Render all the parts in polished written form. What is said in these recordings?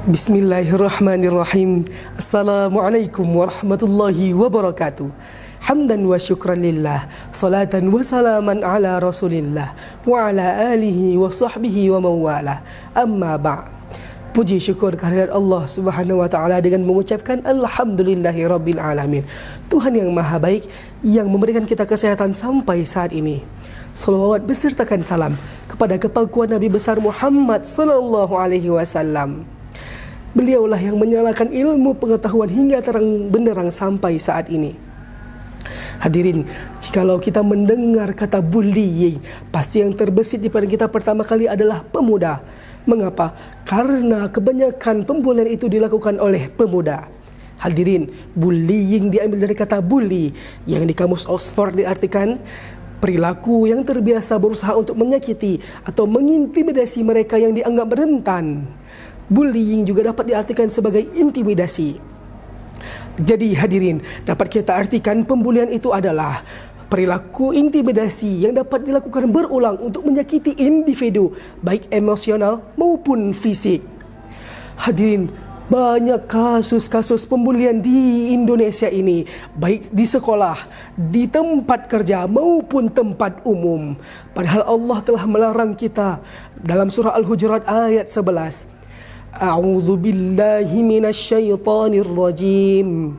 Bismillahirrahmanirrahim. Assalamualaikum warahmatullahi wabarakatuh. Hamdan wa syukran lillah, salatan wa salaman ala rasulillah, wa ala alihi wa sahbihi wa mawalah. Amma ba'. Puji syukur kehadirat Allah Subhanahu wa taala dengan mengucapkan alhamdulillahi rabbil alamin. Tuhan yang maha baik yang memberikan kita kesehatan sampai saat ini. Salawat besertakan salam kepada kepakuan Nabi besar Muhammad sallallahu alaihi wasallam. Beliaulah yang menyalakan ilmu pengetahuan hingga terang benderang sampai saat ini. Hadirin, jikalau kita mendengar kata bullying, pasti yang terbesit di pikiran kita pertama kali adalah pemuda. Mengapa? Karena kebanyakan pembulian itu dilakukan oleh pemuda. Hadirin, bullying diambil dari kata bully yang di kamus Oxford diartikan perilaku yang terbiasa berusaha untuk menyakiti atau mengintimidasi mereka yang dianggap rentan. Bullying juga dapat diartikan sebagai intimidasi. Jadi hadirin, dapat kita artikan pembulian itu adalah perilaku intimidasi yang dapat dilakukan berulang untuk menyakiti individu, baik emosional maupun fisik. Hadirin, banyak kasus-kasus pembulian di Indonesia ini, baik di sekolah, di tempat kerja maupun tempat umum. Padahal Allah telah melarang kita dalam surah Al-Hujurat ayat 11. A'udzu billahi minasy syaithanir rajim.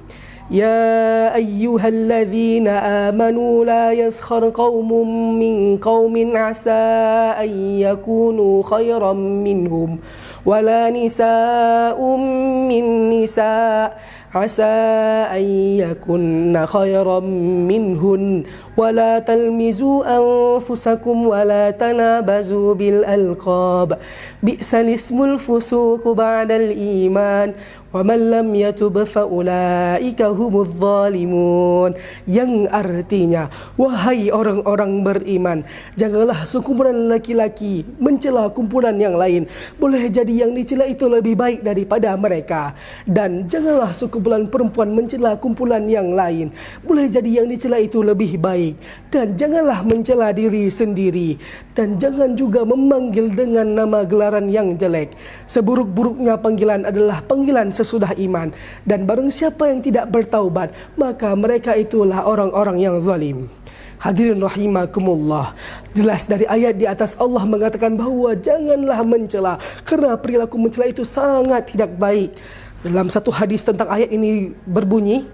Ya ayyuhalladzina amanu la yaskhar qaumun min qaumin asa an yakunu khairan minhum wala nisaa'un min nisa' asa an yakunna khairan minhun wala talmizu anfusakum wala tanabazu bil alqab bi'sal ismul fusuq ba'dal iman wa man lam yatub fa ulaika humudz zalimun, yang artinya, wahai orang-orang beriman, janganlah sekumpulan laki-laki mencela kumpulan yang lain. Boleh jadi yang dicela itu lebih baik daripada mereka, dan janganlah sekumpulan perempuan mencela kumpulan yang lain. Boleh jadi yang dicela itu lebih baik, dan janganlah mencela diri sendiri, dan jangan juga memanggil dengan nama gelaran yang jelek. Seburuk-buruknya panggilan adalah panggilan sesudah iman, dan barang siapa yang tidak bertaubat, maka mereka itulah orang-orang yang zalim. Hadirin rahimakumullah, jelas dari ayat di atas Allah mengatakan bahawa janganlah mencela, kerana perilaku mencela itu sangat tidak baik. Dalam satu hadis tentang ayat ini berbunyi,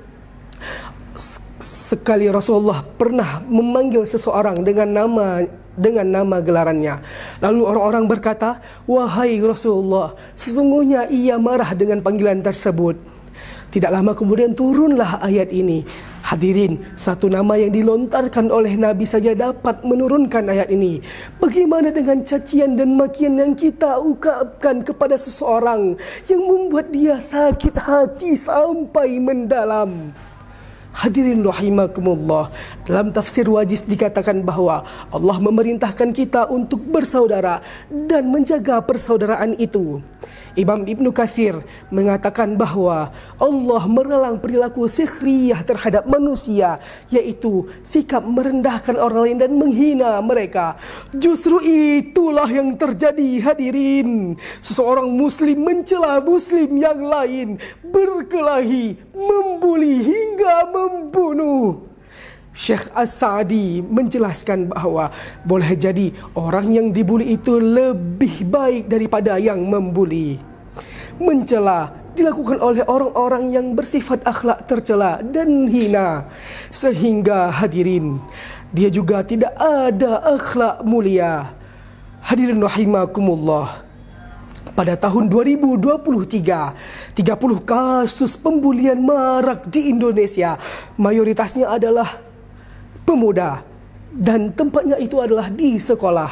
sekali Rasulullah pernah memanggil seseorang dengan nama gelarannya. Lalu orang-orang berkata, wahai Rasulullah, sesungguhnya ia marah dengan panggilan tersebut. Tidak lama kemudian turunlah ayat ini. Hadirin, satu nama yang dilontarkan oleh Nabi saja dapat menurunkan ayat ini. Bagaimana dengan cacian dan makian yang kita ungkapkan kepada seseorang yang membuat dia sakit hati sampai mendalam? Hadirin rahimakumullah, dalam tafsir Wajiz dikatakan bahawa Allah memerintahkan kita untuk bersaudara dan menjaga persaudaraan itu. Imam Ibnu Katsir mengatakan bahawa Allah meralang perilaku sikhriyah terhadap manusia, yaitu sikap merendahkan orang lain dan menghina mereka. Justru itulah yang terjadi, hadirin. Seseorang muslim mencela muslim yang lain, berkelahi, membuli hingga membunuh. Syekh As-Sa'di menjelaskan bahawa boleh jadi orang yang dibuli itu lebih baik daripada yang membuli. Mencela dilakukan oleh orang-orang yang bersifat akhlak tercela dan hina, sehingga hadirin, dia juga tidak ada akhlak mulia. Hadirin rahimakumullah, pada tahun 2023, 30 kasus pembulian marak di Indonesia. Mayoritasnya adalah pemuda, dan tempatnya itu adalah di sekolah,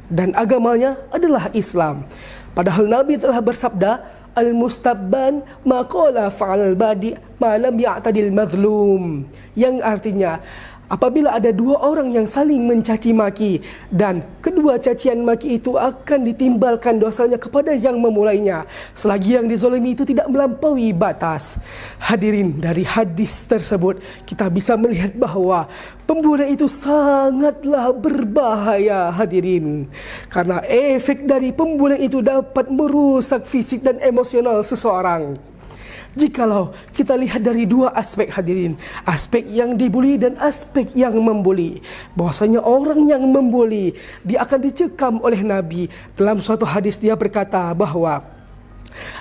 dan agamanya adalah Islam. Padahal Nabi telah bersabda, al-mustabban maqala fa'al badi ma lam ya'tadil mazlum, yang artinya Apabila ada dua orang yang saling mencaci maki dan kedua cacian maki itu akan ditimbalkan dosanya kepada yang memulainya selagi yang dizalimi itu tidak melampaui batas. Hadirin, dari hadis tersebut kita bisa melihat bahawa pembunuhan itu sangatlah berbahaya hadirin, karena efek dari pembunuhan itu dapat merusak fisik dan emosional seseorang. Jikalau kita lihat dari dua aspek hadirin, aspek yang dibuli dan aspek yang membuli, bahwasanya orang yang membuli dia akan dicekam oleh Nabi. Dalam suatu hadis dia berkata bahawa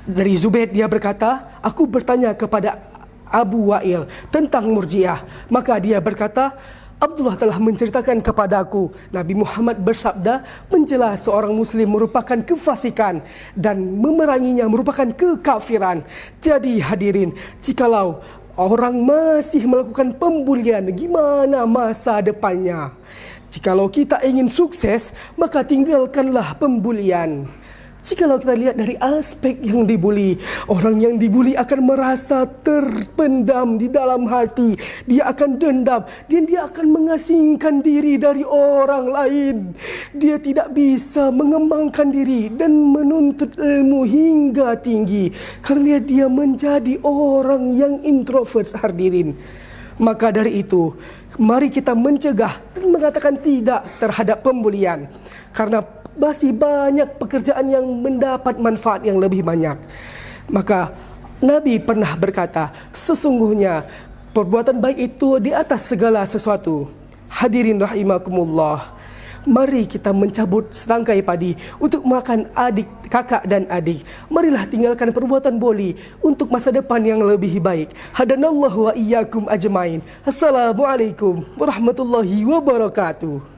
dari Zubair, dia berkata, aku bertanya kepada Abu Wa'il tentang Murji'ah, maka dia berkata, Abdullah telah menceritakan kepadaku Nabi Muhammad bersabda, mencela seorang muslim merupakan kefasikan dan memeranginya merupakan kekafiran. Jadi hadirin, jikalau orang masih melakukan pembulian, gimana masa depannya? Jikalau kita ingin sukses, maka tinggalkanlah pembulian. Jikalau kita lihat dari aspek yang dibuli, orang yang dibuli akan merasa terpendam di dalam hati. Dia akan dendam dan dia akan mengasingkan diri dari orang lain. Dia tidak bisa mengembangkan diri dan menuntut ilmu hingga tinggi karena dia menjadi orang yang introvert hadirin. Maka dari itu, mari kita mencegah dan mengatakan tidak terhadap pembulian, karena masih banyak pekerjaan yang mendapat manfaat yang lebih banyak. Maka Nabi pernah berkata, sesungguhnya perbuatan baik itu di atas segala sesuatu. Hadirin rahimakumullah, mari kita mencabut setangkai padi untuk makan adik, kakak dan adik. Marilah tinggalkan perbuatan boli untuk masa depan yang lebih baik. Hadanallahu wa iyyakum ajmain. Assalamualaikum warahmatullahi wabarakatuh.